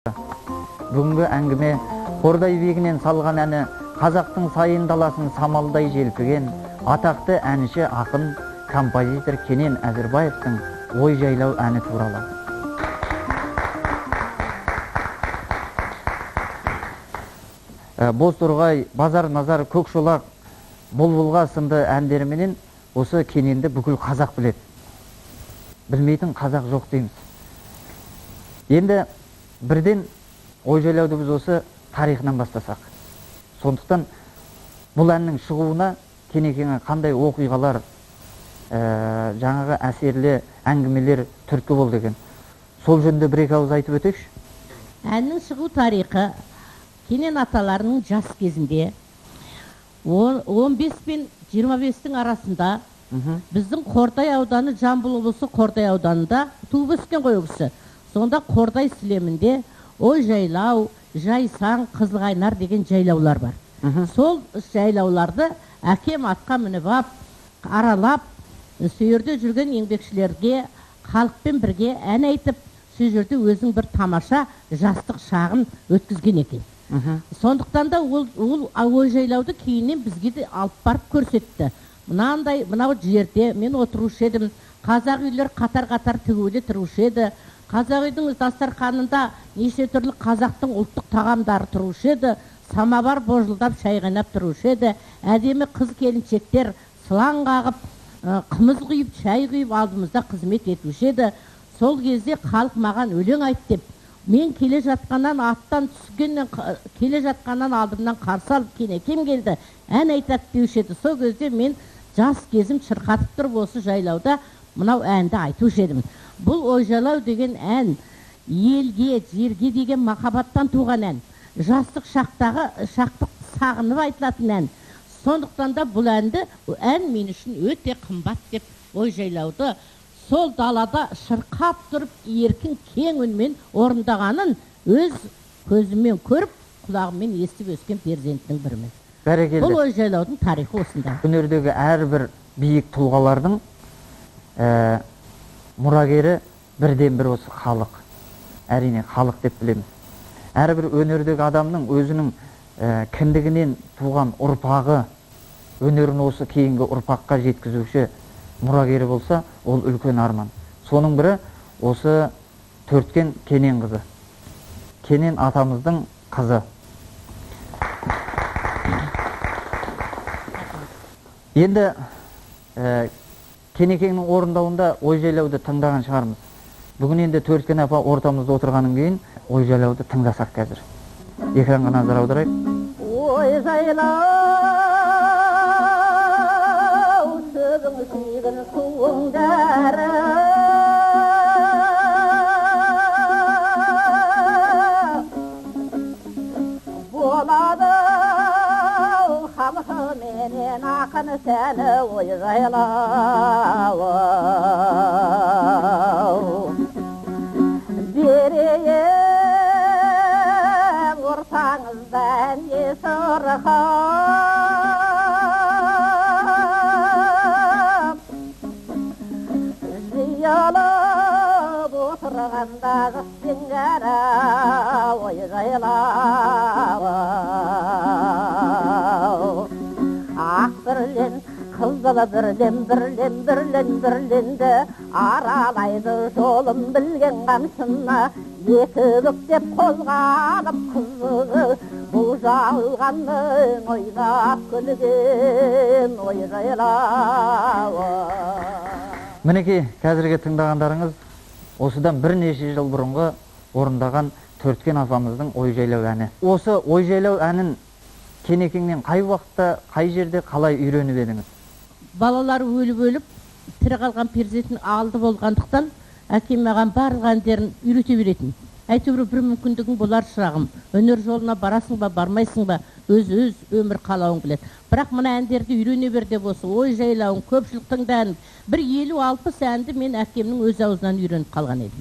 Бүгінгі әңгіме Қордай биігінен салған әні қазақтың сайын даласын самалдай желпіген атақты әнші ақын композитор Кенен Әзірбаевтың ой жайлау әні туралы. Бозторғай, Базар Назар, Көкшолақ, Бұлбұлға сынды әндеріменен осы Кененді бүкіл қазақ біледі. Білмейтін қазақ жоқ дейміз. Енді бірден ой жайлауды біз осы тарихынан бастасақ. Сондықтан бұл әннің шығуына Кенекеңе қандай оқиғалар, жаңағы әсерлі әңгімелер түрткі болды екен. Сол жөнінде бір-екі ауыз айтып өтейікші. Әннің шығу тарихы Кенен аталарының жас кезінде 15 пен 25-тің арасында біздің Қордай ауданы, Жамбыл облысы Қордай ауданында туып өскен ғой өкісі. Сонда Қордай сілемінде ой жайлау, Жайсаң, Қызылқайнар деген жайлаулар бар. Сол жайлауларды әкем атқа мініп ап, аралап, сөйерде жүрген еңбекшілерге, халықпен бірге ән айтып, сол жерде өзің бір тамаша жастық шағын өткізген екен. Сондықтан да ол ой жайлауды кейіннен бізге де алып барып көрсетті. Мынау жерде мен отырушы едім, қазақ үйлер қатар-қатар тігулі тұрушы еді. Қазақ үйдің дастарханында неше түрлі қазақтың ұлттық тағамдары тұрушы еді. Самавар божылдап шай қайнап тұрушы еді. Әдемі қыз келіншектер сылаң қағып, қымыз құйып, шай құйып алдымызда қызмет етуші еді. Сол кезде халық маған өлең айт деп, мен келе жатқаннан аттан түскеннен келе жатқаннан алдымнан қарсы алып Кенекем келді, ән айтады деуші еді. Сол кезде мен жас кезім шырқатып тұрып осы жайлауда мынау әнді айтушы едім. Бұл ой жайлау деген ән елге, жерге деген махаббаттан туған ән. Жастық шақтық сағынып айтылатын ән. Сондықтан да бұл ән мен үшін өте қымбат деп ой жайлауды сол далада шырқап тұрып еркін кең үнмен орындағанын өз көзіммен көріп, құлағыммен естіп өскен перзентінің бірімін. Бәрекелді. Бұл ой жайлаудың тарихы осында. Өнердегі әрбір биік тұлғалардың мұрагері бірден бір осы халық. Әрине халық деп білеміз. Әрбір өнердегі адамның өзінің кіндігінен туған ұрпағы, өнерін осы кейінгі ұрпаққа жеткізуші мұрагері болса, ол үлкен арман. Соның бірі осы Төрткен Кенен қызы. Кенен атамыздың қызы. Енді Кенекеңнің орындауында ой жайлауды тыңдаған шығармыз. Бүгін енді Төрткен апа ортамызда отырғаннан кейін ой жайлауды тыңдасақ қазір. Экранға назар аударайық. Ой жайлау сөзің сүйгін суыңдары болады халқы менен ақын сәні ой жайлау берейін ортаңыздан не сырқап жиылып отырғанда жастеңдері ой жайлау ақ бірлен қызылы бірленді аралайды жолым білген қамшыны екі бүктеп қозғалып қызығы бұл жалғанның ойнап күлген ой жайлау. Мінекей қазірге тыңдағандарыңыз осыдан бірнеше жыл бұрынғы орындаған Төрткен апамыздың ой жайлау әні. Осы ой жайлау әнін Кенекеңнен қай уақытта, қай жерде қалай үйреніп едіңіз? Балалар өліп тірі қалған перзентін алды болғандықтан әкем маған барлық әндерін үйрете беретін. Әйтеуір бір мүмкіндігің болар шырағым. Өнер жолына барасың ба, бармайсың ба, өз өмір қалауың біледі. Бірақ мына әндерді үйрене бер деп осы ой жайлауын көпшіліктің бәрін бір 50-60 әнді мен әкемнің өз аузынан үйреніп қалған едім.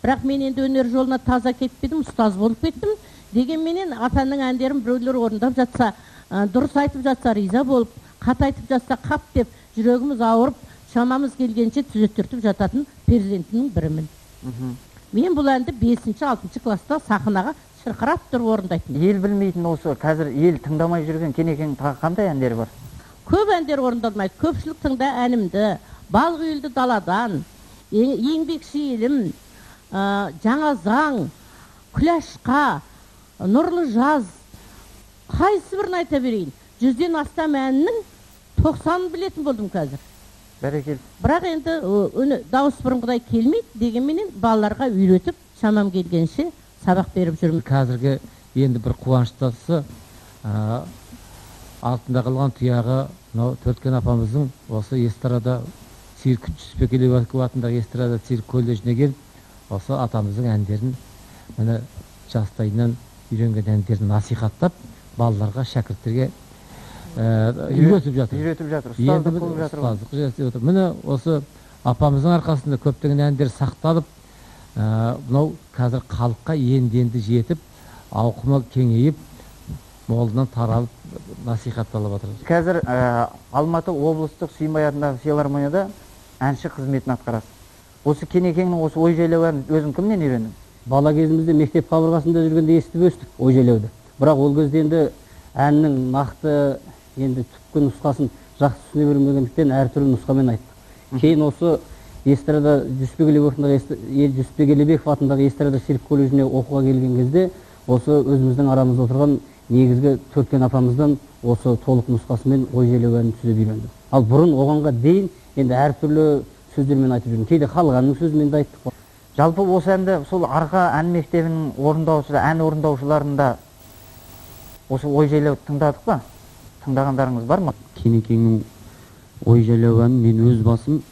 Бірақ мен енді өнер жолына таза кетпедім, ұстаз болып кеттім. Дегенменен атаның әндерін біреулер орындап жатса, дұрыс айтып жатса риза болып, қат айтып жатса қап деп жүрегіміз ауырып, шамамыз келгенше түзеттіртіп жататын перзентінің бірімін. Мен бұл әнді 5-6 класста сахнаға шырқырап тұрып орындайтын. Ел білмейтін осы қазір ел тыңдамай жүрген Кенекеңнің тағы қандай әндері бар? Көп әндер орындалмайды. Көпшілік тыңда әнімді, балық үйілді даладан, еңбекші елім, жаңа заң, күләшқа, нұрлы жаз, қайсы бірін айта берейін. 100-ден астам әннің 90-ын білетін болдым қазір. Бәрекелді. Бірақ енді дауыс бұрынғыдай келмейді, дегенменен балаларға үйретіп, шамам келгенше сабақ беріп жүрмін. Қазіргі енді бір қуаныштасы алтында қалған тұяғы Төрткен апамыздың осы эстрада цирк Жүсіпбек атындағы эстрада цирк колледжіне келіп, осы атамыздың әндерін міне жастайынан үйренген әндерін насихаттап, балаларға, шәкірттерге үйретіп жатыр. Ұстаздық қылып жатыр. Міне осы апамыздың арқасында көптеген әндер сақталып, мынау қазір халыққа енді жетіп, ауқымы кеңейіп, молынан таралып насихатталып жатыр. Қазір Алматы облыстық Сүйінбай атындағы филармонияда әнші қызметін атқарасыз. Осы Кенекеңнің осы ой жайлау әнін өзің кімнен үйрендің? Бала кезімізде мектеп қабырғасында жүргенде естіп өстік ой жайлауды. Бірақ ол кезде енді әннің нақты енді түпкі нұсқасын жақсы түсіне бермегендіктен әртүрлі нұсқамен айттық. Кейін осы эстрада Жүсіпбек Елебеков атындағы эстрада цирк колледжіне оқуға келген кезде осы өзіміздің арамызда отырған негізгі Төрткен апамыздан осы толық нұсқасымен ой жайлау әнін түзеп үйрендім. Ал бұрын оғанға дейін енді әртүрлі сөздермен айтып жүрдім. Кейде халық әнінің сөзімен де айттық. Жалпы осы әнді сол арқа ән мектебінің ән орындаушыларында осы ой жайлау тыңдадық па? Тыңдағандарыңыз бар ма? Кенекеңнің ой жайлау әнін мен өз басым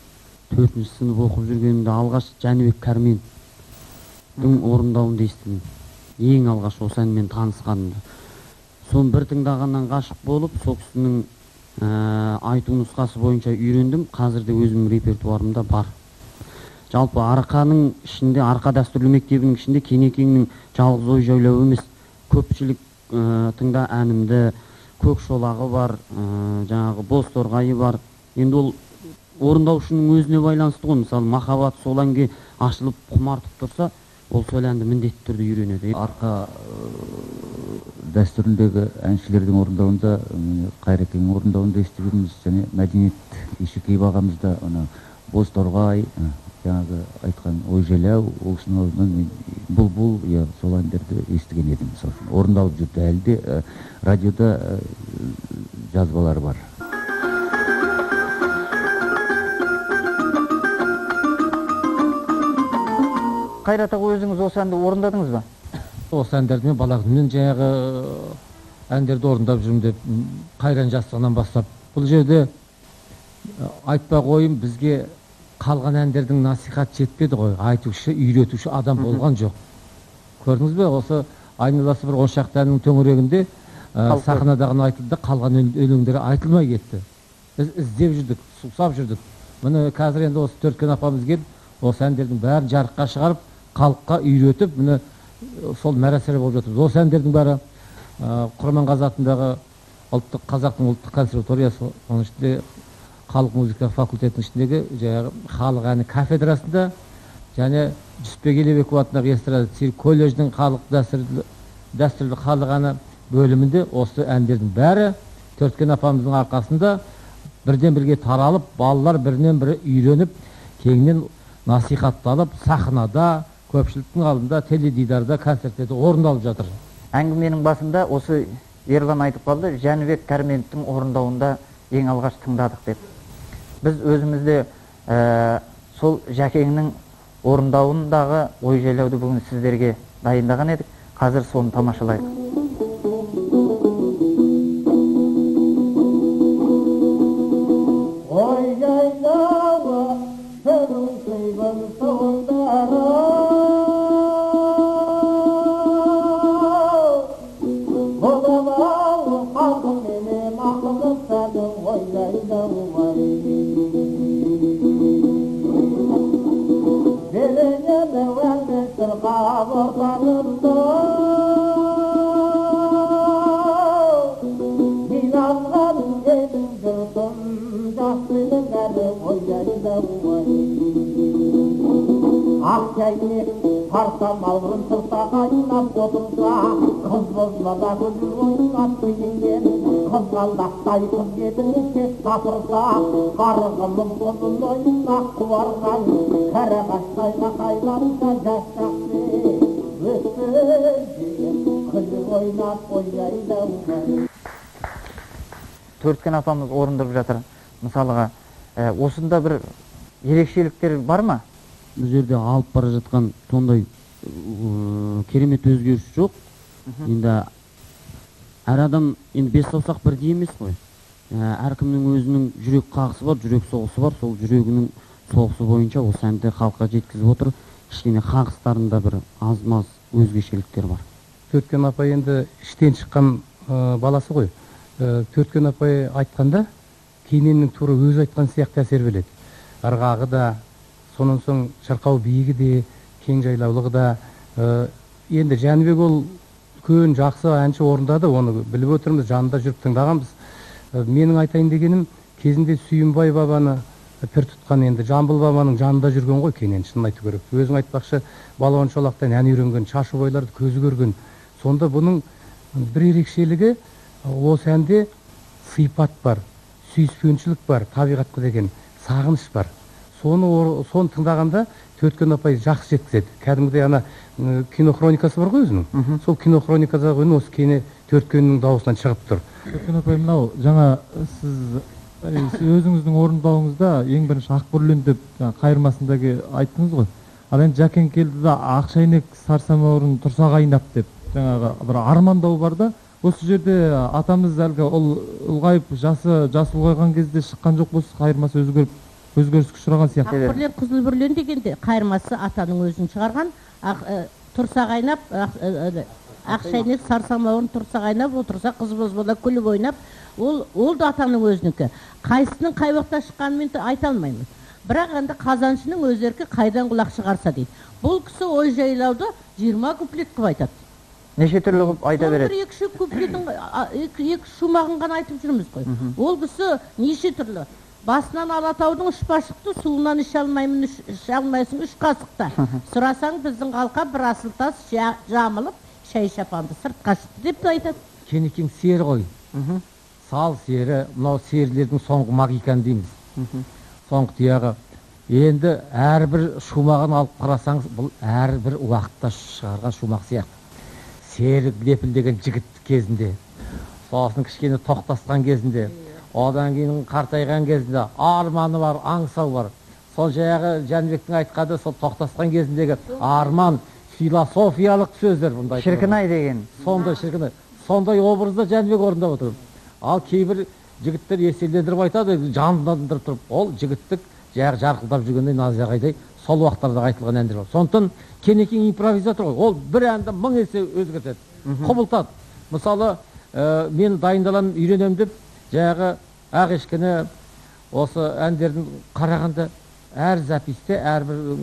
4-ші сынып оқып жүргенімде алғаш Жәнібек Кәрмендің орындауында естідім. Ең алғаш осы әнмен танысқанымда. Соны бір тыңдағаннан ғашық болып, сол кісінің айту нұсқасы бойынша үйрендім. Қазірде өзімнің репертуарымда бар. Жалпы арқаның ішінде, арқа дәстүрлі мектебінің ішінде Кенекеңнің жалғыз ой жайлау емес, көпшілік тыңда әнімді, көк шолағы бар, жаңағы боз торғайы бар. Енді ол орындаушының өзіне байланысты ғой. Мысалы, махаббат сол әнге ашылып құмартып тұрса, ол сол әнді міндетті түрде үйренеді. Арқа дәстүріндегі әншілердің орындауында, Қайрекеңнің орындауында естігеніміз, және Мәдениет Ишекеев ағамыз да боз торғай, жаңағы айтқан ой жайлау, ол кісінің бұлбұл, сол әндерді естіген едім. Орындалып жүрді, әлі де радиода жазбалары бар. Қайрат аға, өзіңіз осы әнді орындадыңыз ба? Осы әндерді мен бала күнімнен жаңағы әндерді орындап жүрмін деп, қайран жастығынан бастап. Бұл жерде айтпақ ойым, бізге қалған әндердің насихат жетпеді ғой. Айтушы, үйретуші адам болған жоқ. Көрдіңіз бе, осы айналасы бір 10 шақты әннің төңірегінде сахнадағыны айтылды, қалған өлеңдері айтылмай кетті. Біз іздеп жүрдік, сусап жүрдік. Міне қазір енді осы Төрткен апамыз келіп, осы әндердің бәрін жарыққа шығарып, халыққа үйретіп, міне сол мәрәсері болып жатыр. Осы әндердің бәрі Құрманғазы атындағы қазақтың ұлттық консерваториясы, оның ішінде халық музыка факультетінің ішіндегі жаңағы халық әні кафедрасында, және Жүсіпбек Елебеков атындағы эстрада цирк колледждің халық дәстүрлі халық әні бөлімінде осы әндердің бәрі Төрткен апамыздың арқасында бірден бірге таралып, балалар бірінен бірі үйреніп, кеңінен насихатталып, сахнада, көпшіліктің алдында, теледидарда, концерттерде орындалып жатыр. Әңгіменің басында осы Ерлан айтып қалды, Жәнібек Кәрменовтің орындауында ең алғаш тыңдадық деп. Біз өзімізде сол Жәкеңнің орындауындағы ой жайлауды бүгін сіздерге дайындаған едік. Қазір соны тамашалайық. болса қыз болмада гүл ойнап үйленген қызғалдақтай қыз кетіңше сапырса қарғымым бұның ойына қуарған қарағаштай қайнарда жас жақсы өсіп күліп ойнап ойнайды Төрткен апамыз орындырып жатыр. Мысалыға, осында бір ерекшеліктер бар ма? Бұл жерде алып бара жатқан сондай керемет өзгеріс жоқ. Енді әр адам енді бес саусақ бірдей емес қой. Әркімнің өзінің жүрек қағысы бар, жүрек соғысы бар. Сол жүрегінің соғысы бойынша осы әнді халыққа жеткізіп отыр. Кішкене қағыстарында бір аз-маз өзгешеліктер бар. Төрткен апай енді іштен шыққан баласы ғой. Төрткен апай айтқанда Кененнің туры өзі айтқан сияқты әсер береді. Ырғағы да, сонан соң шырқау биігі де, кең жайлаулығы да. Енді Жәнібек ол үлкен жақсы әнші орындады, оны біліп отырмыз, жанында жүріп тыңдағанбыз. Менің айтайын дегенім, кезінде Сүйінбай бабаны пір тұтқан, енді Жамбыл бабаның жанында жүрген ғой Кенен, шынын айту керек. Өзің айтпақшы, балуан шолақтан ән үйренген, шашы бойларды көзі көрген. Сонда бұның бір ерекшелігі, осы әнде сипат бар, сүйіспеншілік бар, табиғатқа деген сағыныш бар. Соны тыңдағанда Төрткен апай жақсы жеткізеді. Кәдімгідей ана кинохроникасы бар ғой өзінің. Сол кинохроникадағы үн осы Төрткеннің дауысынан шығып тұр. Төрткен апай, мынау жаңа сіз өзіңіздің орындауыңызда ең бірінші Ақбүрлен деп қайырмасындағы айттыңыз ғой. Ал енді Жәкен келді да Ақшайнек сарсамауырын тұрса қайнап деп жаңағы бір армандау бар да. Осы жерде атамыз әлгі ұлғайып жасы ұлғайған кезде шыққан жоқ болса қайырмасы өзгеріске ұшыраған сияқты. Ақбүрлен Қызылбүрлен дегенде қайырмасы атаның өзін шығарған. Тұрса қайнап, Ақшайнек сарсамауырын тұрса қайнап, отырса қыз бозбала күліп ойнап, ол да атаның өзінікі. Қайсының қай уақытта шыққанымен айта алмаймын. Бірақ енді қазаншының өз еркі қайдан құлақ шығарса дейді. Бұл кісі ой жайлауды 20 куплет қып айтады. Неше түрлі қып айта береді? Екі куплеттің екі шумағын ғана айтып жүрміз қой. Ол кісі неше түрлі. Басынан Алатаудың үш башықты, суынан іше алмайсың үш қасықта. Сұрасаң біздің қалқа бір асыл тас жамылып, шай шапанды сыртқа шықты деп айтады. Кенекең сері ғой. Сал сері, мынау серілердің соңғы магикан дейміз. Соңғы тұяғы. Енді әрбір шумағын алып қарасаңыз, бұл әрбір уақытта шығарған шумақ сияқты. Серік лепілдеген жігіт кезінде, сосын кішкене тоқтасқан кезінде, одан кейін қартайған кезінде арманы бар, аңсау бар. Сол жаңағы Жәнібектің айтқаны сол тоқтасқан кезіндегі арман, философиялық сөздер бұндай. Шіркінай деген. Сондай шіркінай. Сондай образда Жәнібек орындап отыр. Ал кейбір жігіттер еселендіріп айтады, жандандырып тұрып, ол жігіттік жарқылдап жүргендей Назағайдай сол уақыттарда айтылған әндер бар. Сондықтан Кенекең импровизатор ғой. Ол бір әнді 1000 есе өзгертеді, құбылтады. Мысалы, мен дайындалам, үйренем деп, жаңағы Ақешкіні осы әндердің қарағанда әр записте, әрбір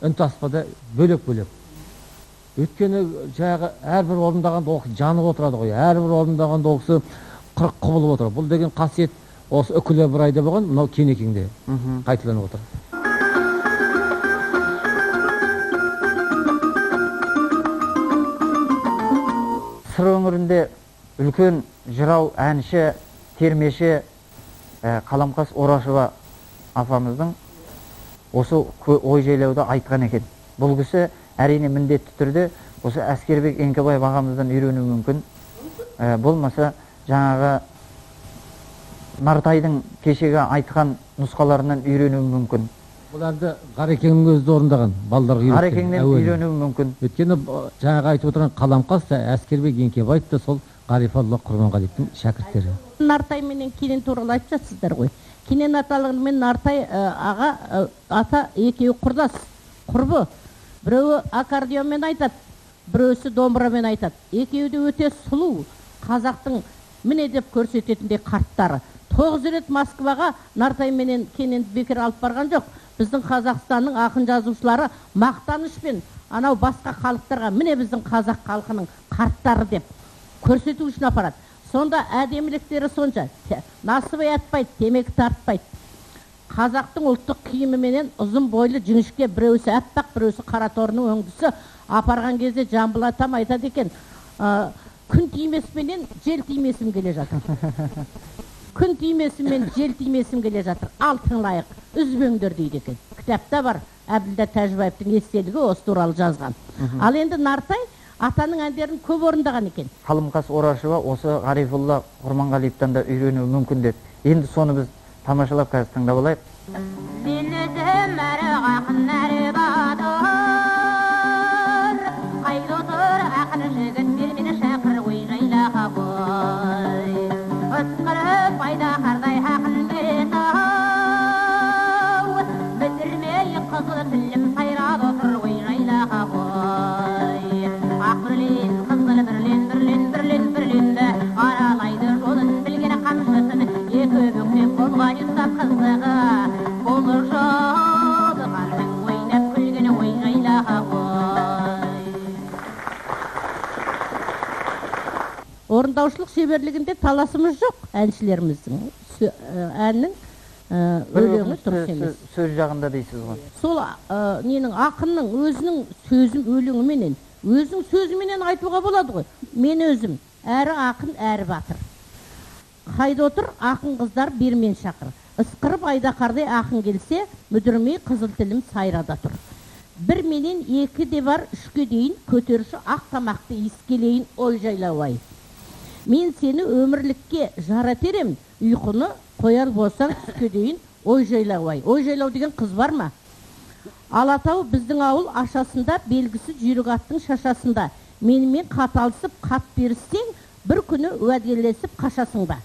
үнтаспада бөлек-бөлек. Өйткені жаңағы әрбір орындағанда оқы жанып отырады ғой. Әрбір орындағанда оқысы қырық құбылып отыр. Бұл деген қасиет осы үкілі бір айда болған, мынау Кенекеңде қайталанып отыр. Сыр өңірінде үлкен жырау, әнші, термеші Қаламқас Орашева апамыздың осы ой жайлауда айтқан екен. Бұл кісі әрине міндетті түрде осы Әскербек Еңкебаев ағамыздан үйрену мүмкін. Болмаса жаңағы Нартайдың кешегі айтқан нұсқаларынан үйрену мүмкін. Бұл әнді Қарекеңнің өзі орындаған, балаларға үйреткен. Қарекеңнен үйрену мүмкін. Өйткені жаңағы айтып отырған Қаламқас та Әскербек Еңкебаев та сол Ғарифолла Құрманғалиевтің шәкірттері. Нартай менен Кенен туралы айтып жатсыздар ғой. Кенен аталығы мен Нартай аға ата екеуі құрдас, құрбы. Біреуі аккордеонмен айтады, біреусі домбырамен айтады. Екеуі де өте сұлу, қазақтың міне деп көрсететіндей қарттары. 9 рет Москваға Нартай менен Кенен бекер алып барған жоқ. Біздің Қазақстанның ақын жазушылары мақтанышпен анау басқа халықтарға міне біздің қазақ халқының қарттары деп көрсету үшін апарады. Сонда әдеміліктері сонша, насыбай атпайды, темекі тартпайды. Қазақтың ұлттық киіміменен ұзын бойлы жіңішке, біреусі әппақ, біреусі қара торының өңдісі апарған кезде Жамбыл атам айтады екен, күн тимесіменен жел тимесім келе жатыр. Күн тимесімен жел тимесім келе жатыр. Ал тыңлайық, үзбеңдер дейді екен. Кітапта бар, Әбділда Тәжібаевтың естелігі осы туралы жазған. Ал енді Нартай атаның әндерін көп орындаған екен. Қалымқас Орашева осы Ғарифолла Құрманғалиевтан да үйренуі мүмкін деді. Енді соны біз тамашалап қазір тыңдап алайық. Мен өзім әрі ақын әрі батыр, қайда отыр ақын жігіттер мені шақыр ой жайлаға қой. Ұсқырып айдаһардай ақын бетау, бітірмей қызыл тілім сайрап отыр ой жайлаға қой. Ақ бірлен, қызыл бірлен, бірлен, бірлен, бірленді, аралайды жолын білген қамшысын, екі бүктеп қолға ұстап қызығы, қолы жолы қардың ойнап күлгені ой жайлаға қой. Орындаушылық шеберлігінде таласымыз жоқ әншілеріміздің. Әннің өлеңі дұрыс емес. Сөз жағында дейсіз ғой. Сол ненің ақынның өзінің сөзім өлеңіменен, өзінің сөзіменен айтуға болады ғой. Мен өзім әрі ақын, әрі батыр. Қайда отыр ақын қыздар бермен шақыр. Ысқырып айдаһардай ақын келсе, мүдірмей қызыл тілім сайрада тұр. Бір менен екі де бар, үшке дейін көтеруші ақ тамақты иіскелейін ой жайлауай. Мен сені өмірлікке жаратерем, ұйқыны қояр болсаң түске дейін ой жайлауай. Ой жайлау деген қыз бар ма? Алатау біздің ауыл ашасында, белгісі жүйрік аттың шашасында. Менімен қаталысып қат беріссең, бір күні уәделесіп қашасың ба?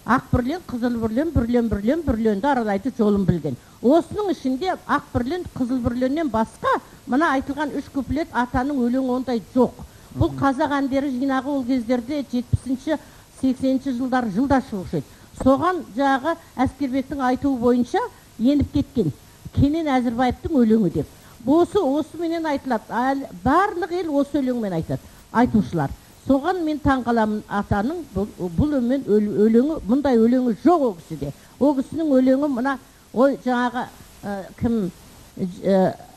Ақ бірлен, қызыл бірлен, бірлен, бірлен, бірленді аралайды жолын білген. Осының ішінде ақ бірлен, қызыл бірленнен басқа, мына айтылған үш куплет атаның өлең ондай жоқ. Бұл қазақ әндері жинағы ол кездерде 70-ші, 80-ші жылдар жылда шығушы еді. Соған жағы Әскербектің айтуы бойынша еніп кеткен. Кенен Әзірбаевтың өлеңі деп. Осы менен айтылады. Барлық ел осы өлеңмен айтады. Айтушылар. Соған мен таңғаламын атаның бұл өлеңі, мұндай өлеңі жоқ о кісіде. О кісінің өлеңі мына, ой жаңағы кім,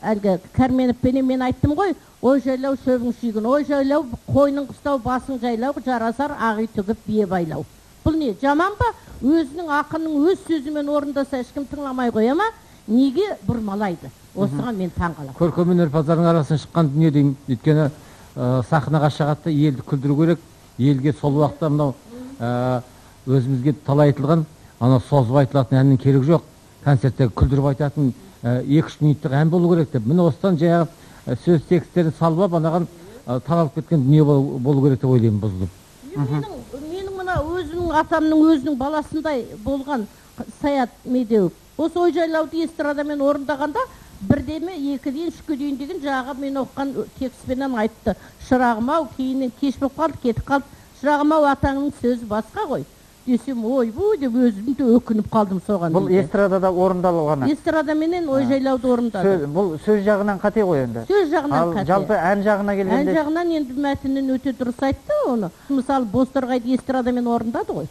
әлгі Кәрменовпенен мен айттым ғой, ой жайлау шөбің шүйгін, ой жайлау қойның қыстау басың жайлау, жарасар ағи түгіп бие байлау. Бұл не, жаман ба? Өзінің ақынның өз сөзімен орындаса ешкім тыңламай қоя ма? Неге бұрмалайды? Осыған мен таңғаламын. Көркемөнер базарының арасынан шыққан дүние деймін. Өйткені сахнаға шығатты, елді күлдіру керек. Елге сол уақытта мынау өзімізге талай айтылған, ана созып айтылатын әннің керек жоқ. Концертте күлдіріп айтатын 2-3 минуттық ән болу керек деп. Міне осыдан жаңағы сөз текстерін салып анаған таралып кеткен дүние болу керек деп ойлаймын, бұзылып. Менің мына өзінің атамның өзінің баласындай болған Саят Медеуов. Осы ой жайлауды эстрадамен орындағанда бірдеме, екіден, үшке дейін деген жағы мен оққан текстпенен айтты. Шырағым-ау, кейіннен кеш болып қалды, кетіп қалды. Шырағым-ау, атаңның сөзі басқа ғой. Десем, ойбу деп өзім де өкініп қалдым соған. Бұл эстрадада орындалғаны. Эстрадаменен ой жайлауды орындады. Бұл сөз жағынан қате ғой енді. Сөз жағынан қате. Жалпы ән жағына келгенде. Ән жағынан енді мәтінін өте дұрыс айтты оны. Мысалы, Бозторғайды эстрадамен орындады ғой.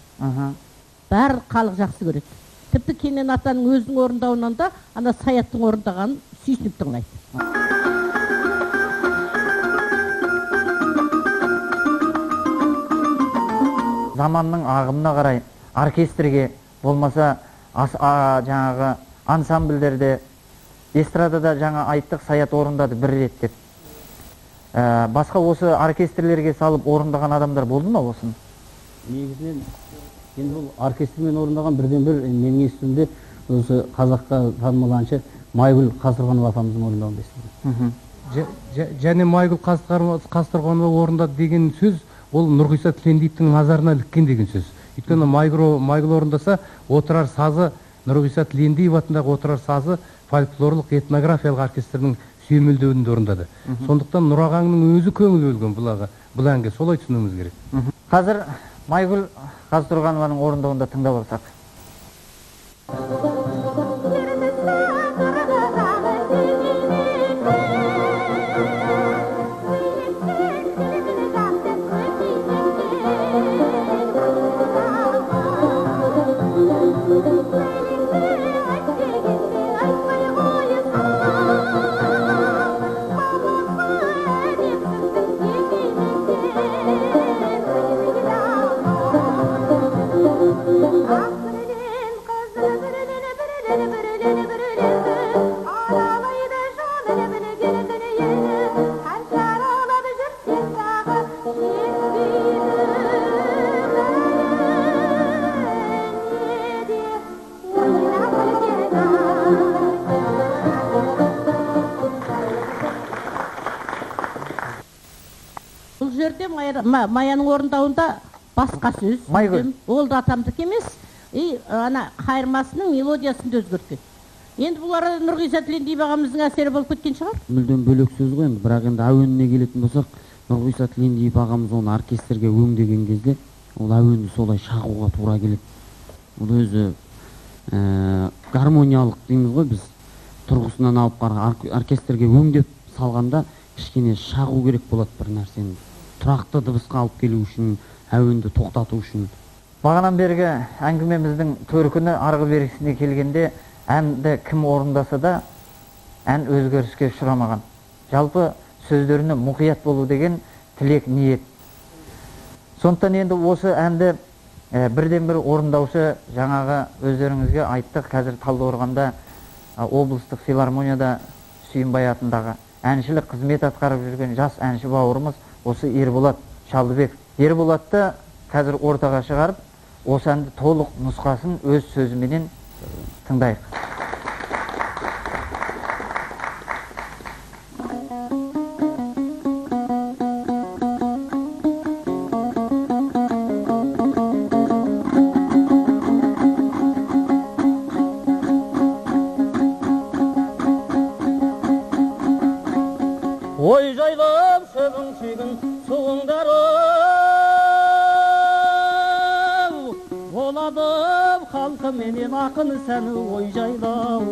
Бәрі халық жақсы көреді. Тіпті Кенен атаның өзінің орындауынан да ана Саяттың орындағанын сүйсініп тыңдайды. Заманның ағымына қарай оркестрге болмаса жаңағы ансамбльдерде, эстрадада жаңа айттық Саят орындады бір рет деп. Басқа осы оркестрлерге салып орындаған адамдар болды ма осыны? Негізінен енді бұл оркестрмен орындаған бірден бір менің естуімде осы қазаққа танымал әнші Майгүл Қазтұрғанова апамыздың орындауында естідім. Және Майгүл Қазтұрғанова орындады деген сөз ол Нұрғиса Тілендиевтің назарына іліккен деген сөз. Өйткені Майгүл орындаса отырар сазы Нұрғиса Тілендиев атындағы отырар сазы фольклорлық этнографиялық оркестрінің сүйемелдеуінде орындады. Сондықтан Нұрағаңның өзі көңіл бөлген бұл әнге, солай түсінуіміз керек. Қазір Майгүл Қазтұрғанованың орындауында тыңдап алсақ. бұл жерде Маяның орындауында басқа сөз. Майгүл. Ол да атамдық емес. Ана қайырмасының мелодиясын да өзгерткен. Енді бұл арада Нұрғиса Тілендиев ағамыздың әсері болып кеткен шығар? Мүлдем бөлек сөз ғой енді, бірақ енді әуеніне келетін болсақ, Нұрғиса Тілендиев ағамыз оны оркестрге өңдеген кезде, ол әуенді солай шағуға тура келеді. Ол өзі гармониялық дейміз ғой біз, тұрғысынан алып оркестрге өңдеп салғанда кішкене шағу керек болады бір нәрсені. Тұрақты дыбысқа алып келу үшін, әуенді тоқтату үшін. Бағанан бергі әңгімеміздің төркіні арғы бергісіне келгенде әнді кім орындаса да ән өзгеріске ұшырамаған. Жалпы сөздеріне мұқият болу деген тілек ниет. Сондықтан енді осы әнді бірден бір орындаушы жаңағы өздеріңізге айттық, қазір Талдықорғанда облыстық филармонияда Сүйінбай атындағы әншілік қызмет атқарып жүрген жас әнші бауырымыз осы Ерболат Шалдыбек. Ерболатты қазір ортаға шығарып, осы әнді толық нұсқасын өз сөзіменен тыңдайық. Ой жайлап шөбің шегін суыңдары боладым халқы менен ақын сәні ой жайлау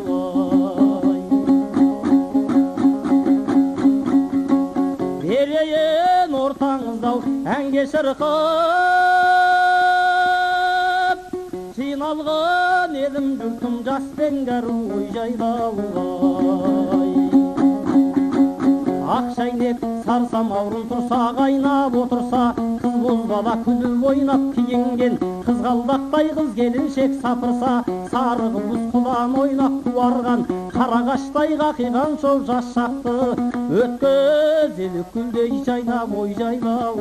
берейін ортаңыздау әнге шырқап жиналған едім жұртым жас пен кәрі ой жайлау Ақшайнек сарсамаурын тұрса қайнап отырса, қыз бозбала күліп ойнап киінген, қызғалдақтай қыз келіншек сапырса, сары қыз құлан ойнап туарған, қарағаштай қақиған шоу жас шақты, өткізелі күлдей жайнап ой жайлау.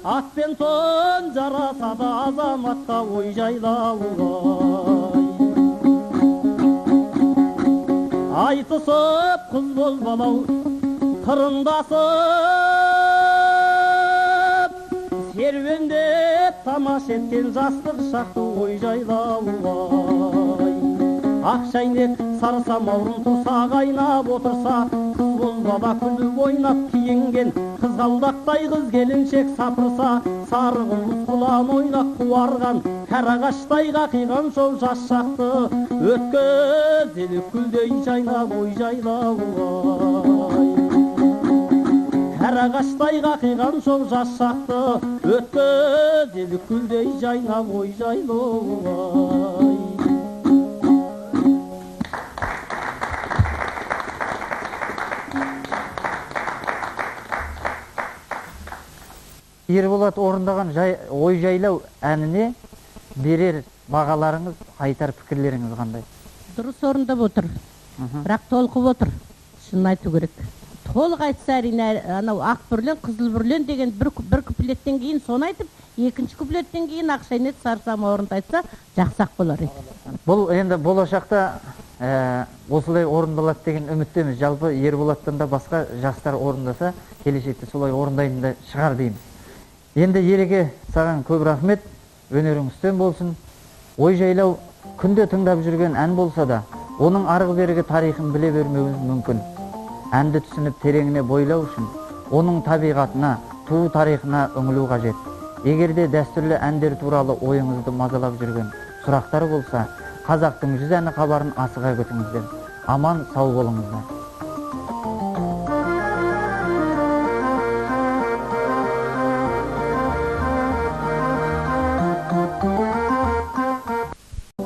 Ат пен тон жарасады азаматқа ой жайлауға айтысып қыз бозбалау қырындасып серуендеп тамаш еткен жастық шақты ой жайлауға Ақшайнек сарсамаурын тұрса қайнап отырса, қыз бозбала күліп ойнап киінген, қызғалдақтай қыз келіншек сапырса, сары қыз құлан ойнап қуарған, қарағаштай қақиған шоу жас шақты, өткізелі күлдей жайнап ой жайлау. Қарағаштай қақиған шоу жас шақты, өткізелі күлдей жайнап ой жайлау. Ерболат орындаған ой жайлау әніне берер бағаларыңыз, айтар пікірлеріңіз қандай? Дұрыс орындап отыр, бірақ толқып отыр, шынын айту керек. Толық айтса әрине, анау ақ бүрлен, қызыл бүрлен деген бір куплеттен кейін соны айтып, екінші куплеттен кейін Ақшайнек сарсамаурынды айтса жақсақ болар еді. Бұл енді болашақта осылай орындалады деген үміттеміз. Жалпы Ерболаттан да басқа жастар орындаса, келешекте солай орындайын да шығар дейміз. Енді Ереке, саған көп рахмет, өнерің үстем болсын. Ой жайлау күнде тыңдап жүрген ән болса да, оның арғы бергі тарихын біле бермеуіміз мүмкін. Әнді түсініп тереңіне бойлау үшін, оның табиғатына, туу тарихына үңілу қажет. Егерде дәстүрлі әндер туралы ойыңызды мазалап жүрген сұрақтар болса, қазақтың 100 әні хабарын асыға күтіңіздер. Аман сау болыңыздар.